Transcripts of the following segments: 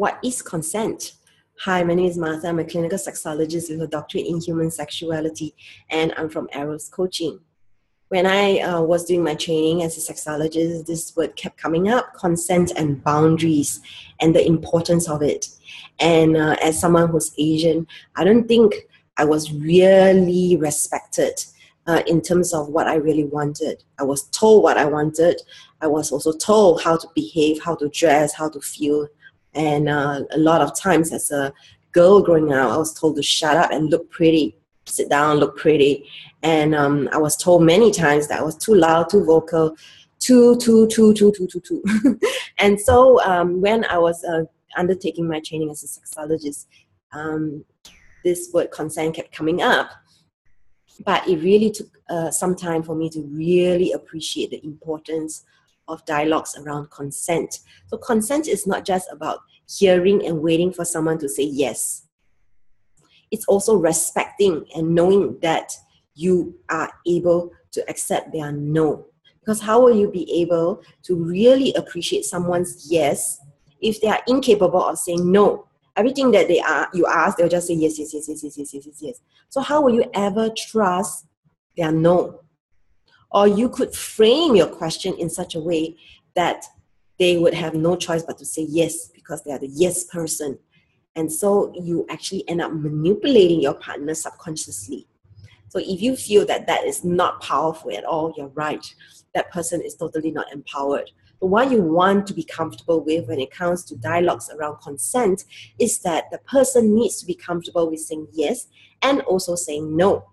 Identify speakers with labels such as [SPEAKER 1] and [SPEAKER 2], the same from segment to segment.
[SPEAKER 1] what is consent? Hi, my name is Martha. I'm a clinical sexologist with a doctorate in human sexuality, and I'm from Eros Coaching. When I was doing my training as a sexologist, this word kept coming up: consent and boundaries, and the importance of it. And as someone who's Asian, I don't think I was really respected in terms of what I really wanted. I was told what I wanted. I was also told how to behave, how to dress, how to feel. And a lot of times as a girl growing up, I was told to shut up and look pretty, sit down, look pretty. And I was told many times that I was too loud, too vocal, too. And so when I was undertaking my training as a sexologist, this word consent kept coming up. But it really took some time for me to really appreciate the importance of dialogues around consent. So consent is not just about hearing and waiting for someone to say yes. It's also respecting and knowing that you are able to accept their no. Because how will you be able to really appreciate someone's yes if they are incapable of saying no? Everything that you ask, they'll just say yes, yes, yes, yes, yes, yes, yes, yes, yes. So how will you ever trust their no? Or you could frame your question in such a way that they would have no choice but to say yes because they are the yes person. And so you actually end up manipulating your partner subconsciously. So if you feel that that is not powerful at all, you're right. That person is totally not empowered. But what you want to be comfortable with when it comes to dialogues around consent is that the person needs to be comfortable with saying yes and also saying no.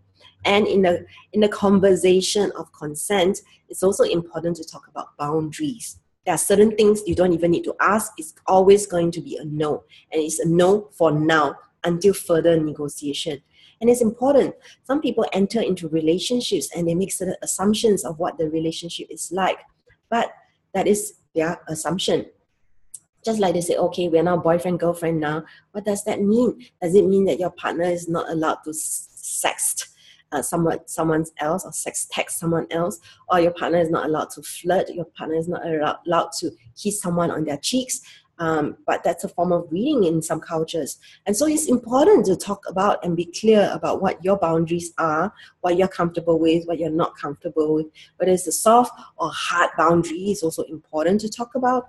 [SPEAKER 1] And in the conversation of consent, it's also important to talk about boundaries. There are certain things you don't even need to ask. It's always going to be a no. And it's a no for now until further negotiation. And it's important. Some people enter into relationships and they make certain assumptions of what the relationship is like. But that is their assumption. Just like they say, okay, we're now boyfriend, girlfriend now. What does that mean? Does it mean that your partner is not allowed to sext someone else or sex text someone else? Or your partner is not allowed to flirt? Your partner is not allowed to kiss someone on their cheeks? But that's a form of reading in some cultures. And so it's important to talk about and be clear about what your boundaries are, what you're comfortable with, what you're not comfortable with. Whether it's a soft or hard boundary is also important to talk about.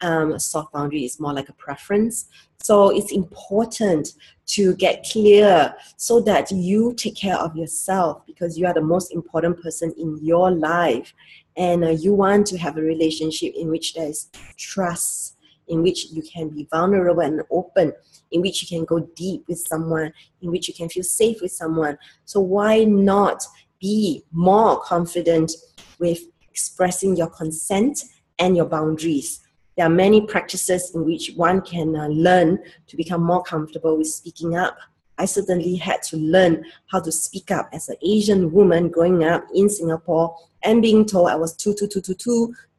[SPEAKER 1] A soft boundary is more like a preference. So it's important to get clear so that you take care of yourself, because you are the most important person in your life. And you want to have a relationship in which there is trust, in which you can be vulnerable and open, in which you can go deep with someone, in which you can feel safe with someone. So why not be more confident with expressing your consent and your boundaries? There are many practices in which one can learn to become more comfortable with speaking up. I certainly had to learn how to speak up as an Asian woman growing up in Singapore and being told I was too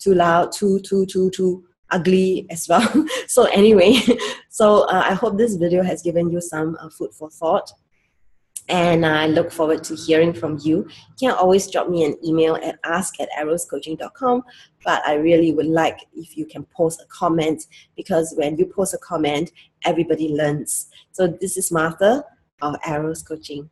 [SPEAKER 1] loud, too ugly as well. So anyway, I hope this video has given you some food for thought. And I look forward to hearing from you. You can always drop me an email at ask@eroscoaching.com. But I really would like if you can post a comment, because when you post a comment, everybody learns. So this is Martha of Eros Coaching.